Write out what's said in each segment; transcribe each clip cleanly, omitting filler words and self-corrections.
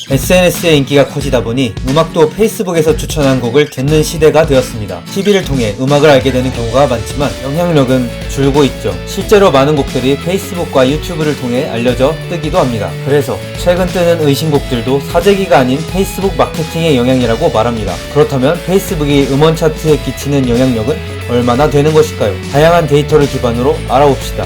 SNS의 인기가 커지다 보니 음악도 페이스북에서 추천한 곡을 듣는 시대가 되었습니다. TV를 통해 음악을 알게 되는 경우가 많지만 영향력은 줄고 있죠. 실제로 많은 곡들이 페이스북과 유튜브를 통해 알려져 뜨기도 합니다. 그래서 최근 뜨는 의신곡들도 사재기가 아닌 페이스북 마케팅의 영향이라고 말합니다. 그렇다면 페이스북이 음원 차트에 끼치는 영향력은 얼마나 되는 것일까요? 다양한 데이터를 기반으로 알아봅시다.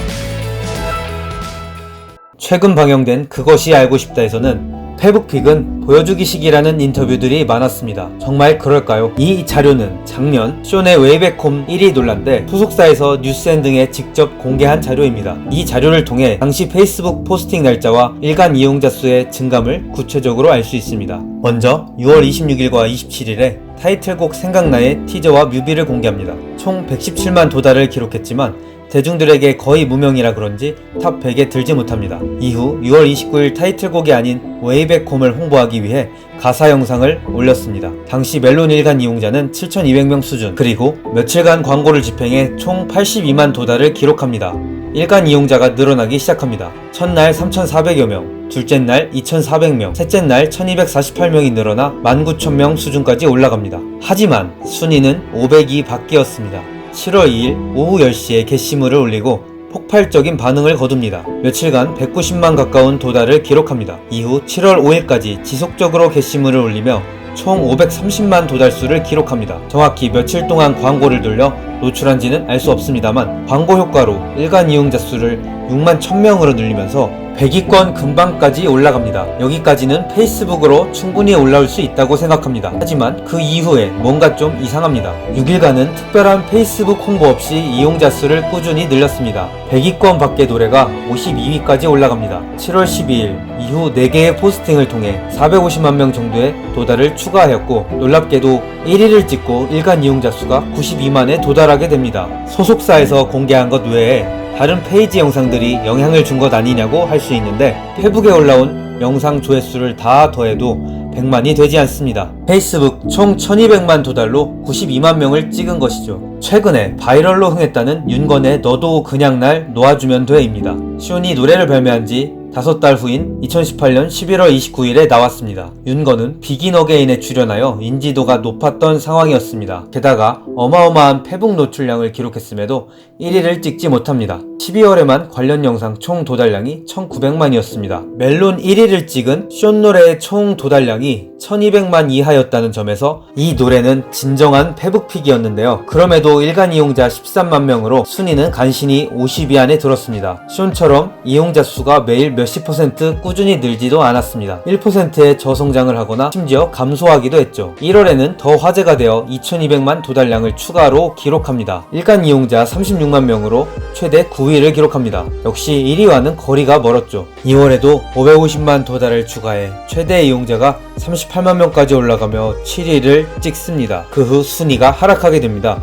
최근 방영된 그것이 알고 싶다에서는 페북픽은 보여주기식이라는 인터뷰들이 많았습니다. 정말 그럴까요? 이 자료는 작년 쇼네 웨이백홈 1위 논란 때 소속사에서 뉴스엔 등에 직접 공개한 자료입니다. 이 자료를 통해 당시 페이스북 포스팅 날짜와 일간 이용자 수의 증감을 구체적으로 알 수 있습니다. 먼저 6월 26일과 27일에 타이틀곡 생각나의 티저와 뮤비를 공개합니다. 총 117만 도달을 기록했지만 대중들에게 거의 무명이라 그런지 탑 100에 들지 못합니다. 이후 6월 29일 타이틀곡이 아닌 웨이백홈을 홍보하기 위해 가사 영상을 올렸습니다. 당시 멜론 일간 이용자는 7,200명 수준, 그리고 며칠간 광고를 집행해 총 82만 도달을 기록합니다. 일간 이용자가 늘어나기 시작합니다. 첫날 3,400여 명, 둘째 날 2,400명, 셋째 날 1,248명이 늘어나 19,000명 수준까지 올라갑니다. 하지만 순위는 500이 바뀌었습니다. 7월 2일 오후 10시에 게시물을 올리고 폭발적인 반응을 거둡니다. 며칠간 190만 가까운 도달을 기록합니다. 이후 7월 5일까지 지속적으로 게시물을 올리며 총 530만 도달수를 기록합니다. 정확히 며칠 동안 광고를 돌려 노출한지는 알 수 없습니다만 광고 효과로 일간 이용자 수를 6만 1000명으로 늘리면서 100위권 근방까지 올라갑니다. 여기까지는 페이스북으로 충분히 올라올 수 있다고 생각합니다. 하지만 그 이후에 뭔가 좀 이상합니다. 6일간은 특별한 페이스북 홍보 없이 이용자 수를 꾸준히 늘렸습니다. 100위권 밖의 노래가 52위까지 올라갑니다. 7월 12일 이후 4개의 포스팅을 통해 450만 명 정도의 도달을 추가하였고, 놀랍게도 1위를 찍고 일간 이용자 수가 92만에 도달하게 됩니다. 소속사에서 공개한 것 외에 다른 페이지 영상들이 영향을 준 것 아니냐고 할 수 있는데, 페북에 올라온 영상 조회수를 다 더해도 100만이 되지 않습니다. 페이스북 총 1200만 도달로 92만 명을 찍은 것이죠. 최근에 바이럴로 흥했다는 윤건의 너도 그냥 날 놓아주면 돼입니다. 쇼니 노래를 발매한 지 5달 후인 2018년 11월 29일에 나왔습니다. 윤건은 비긴 어게인에 출연하여 인지도가 높았던 상황이었습니다. 게다가 어마어마한 페북 노출량을 기록했음에도 1위를 찍지 못합니다. 12월에만 관련 영상 총 도달량이 1900만이었습니다. 멜론 1위를 찍은 쇼 노래의 총 도달량이 1200만 이하였다는 점에서 이 노래는 진정한 페북픽이었는데요. 그럼에도 일간 이용자 13만 명으로 순위는 간신히 50위 안에 들었습니다. 쇼처럼 이용자 수가 매일 몇십 % 꾸준히 늘지도 않았습니다. 1%의 저성장을 하거나 심지어 감소하기도 했죠. 1월에는 더 화제가 되어 2200만 도달량을 추가로 기록합니다. 일간 이용자 36만 명으로 최대 9위를 기록합니다. 역시 1위와는 거리가 멀었죠. 2월에도 550만 도달을 추가해 최대 이용자가 38만 명까지 올라가며 7위를 찍습니다. 그 후 순위가 하락하게 됩니다.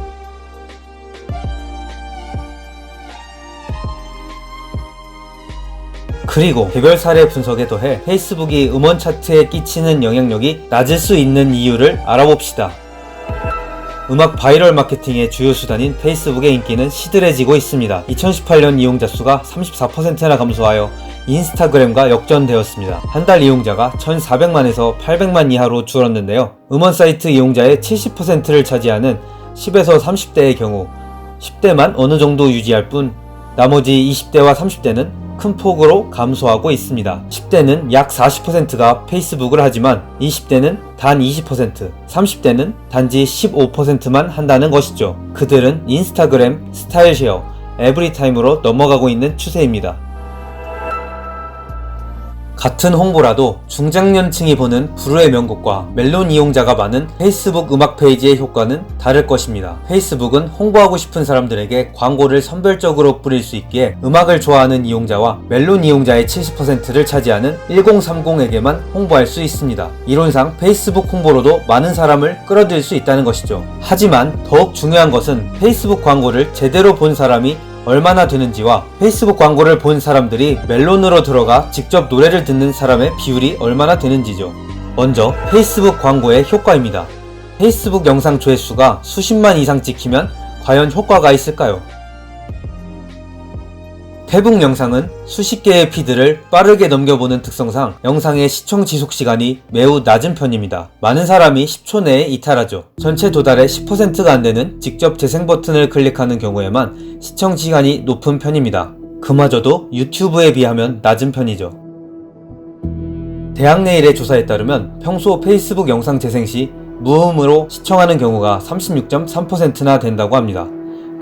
그리고 개별 사례 분석에 더해 페이스북이 음원 차트에 끼치는 영향력이 낮을 수 있는 이유를 알아봅시다. 음악 바이럴 마케팅의 주요 수단인 페이스북의 인기는 시들해지고 있습니다. 2018년 이용자 수가 34%나 감소하여 인스타그램과 역전되었습니다. 한 달 이용자가 1400만에서 800만 이하로 줄었는데요. 음원 사이트 이용자의 70%를 차지하는 10에서 30대의 경우 10대만 어느 정도 유지할 뿐 나머지 20대와 30대는 큰 폭으로 감소하고 있습니다. 10대는 약 40%가 페이스북을 하지만 20대는 단 20%, 30대는 단지 15%만 한다는 것이죠. 그들은 인스타그램, 스타일쉐어, 에브리타임으로 넘어가고 있는 추세입니다. 같은 홍보라도 중장년층이 보는 불후의 명곡과 멜론 이용자가 많은 페이스북 음악 페이지의 효과는 다를 것입니다. 페이스북은 홍보하고 싶은 사람들에게 광고를 선별적으로 뿌릴 수 있기에 음악을 좋아하는 이용자와 멜론 이용자의 70%를 차지하는 1030에게만 홍보할 수 있습니다. 이론상 페이스북 홍보로도 많은 사람을 끌어들일 수 있다는 것이죠. 하지만 더욱 중요한 것은 페이스북 광고를 제대로 본 사람이 얼마나 되는지와 페이스북 광고를 본 사람들이 멜론으로 들어가 직접 노래를 듣는 사람의 비율이 얼마나 되는지죠. 먼저 페이스북 광고의 효과입니다. 페이스북 영상 조회수가 수십만 이상 찍히면 과연 효과가 있을까요? 페북 영상은 수십 개의 피드를 빠르게 넘겨보는 특성상 영상의 시청 지속 시간이 매우 낮은 편입니다. 많은 사람이 10초 내에 이탈하죠. 전체 도달의 10%가 안되는 직접 재생 버튼을 클릭하는 경우에만 시청 시간이 높은 편입니다. 그마저도 유튜브에 비하면 낮은 편이죠. 대학내일의 조사에 따르면 평소 페이스북 영상 재생 시 무음으로 시청하는 경우가 36.3%나 된다고 합니다.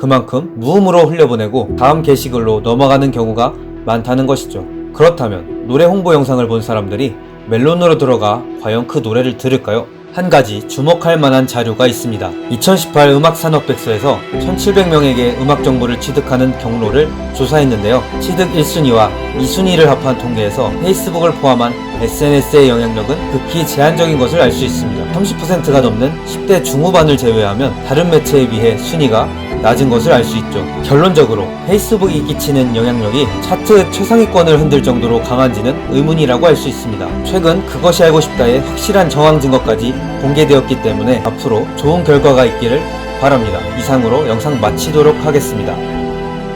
그만큼 무음으로 흘려보내고 다음 게시글로 넘어가는 경우가 많다는 것이죠. 그렇다면 노래 홍보 영상을 본 사람들이 멜론으로 들어가 과연 그 노래를 들을까요? 한 가지 주목할 만한 자료가 있습니다. 2018 음악산업백서에서 1700명에게 음악 정보를 취득하는 경로를 조사했는데요. 취득 1순위와 2순위를 합한 통계에서 페이스북을 포함한 SNS의 영향력은 극히 제한적인 것을 알 수 있습니다. 30%가 넘는 10대 중후반을 제외하면 다른 매체에 비해 순위가 낮은 것을 알 수 있죠. 결론적으로 페이스북이 끼치는 영향력이 차트 최상위권을 흔들 정도로 강한지는 의문이라고 할 수 있습니다. 최근 그것이 알고 싶다의 확실한 정황 증거까지 공개되었기 때문에 앞으로 좋은 결과가 있기를 바랍니다. 이상으로 영상 마치도록 하겠습니다.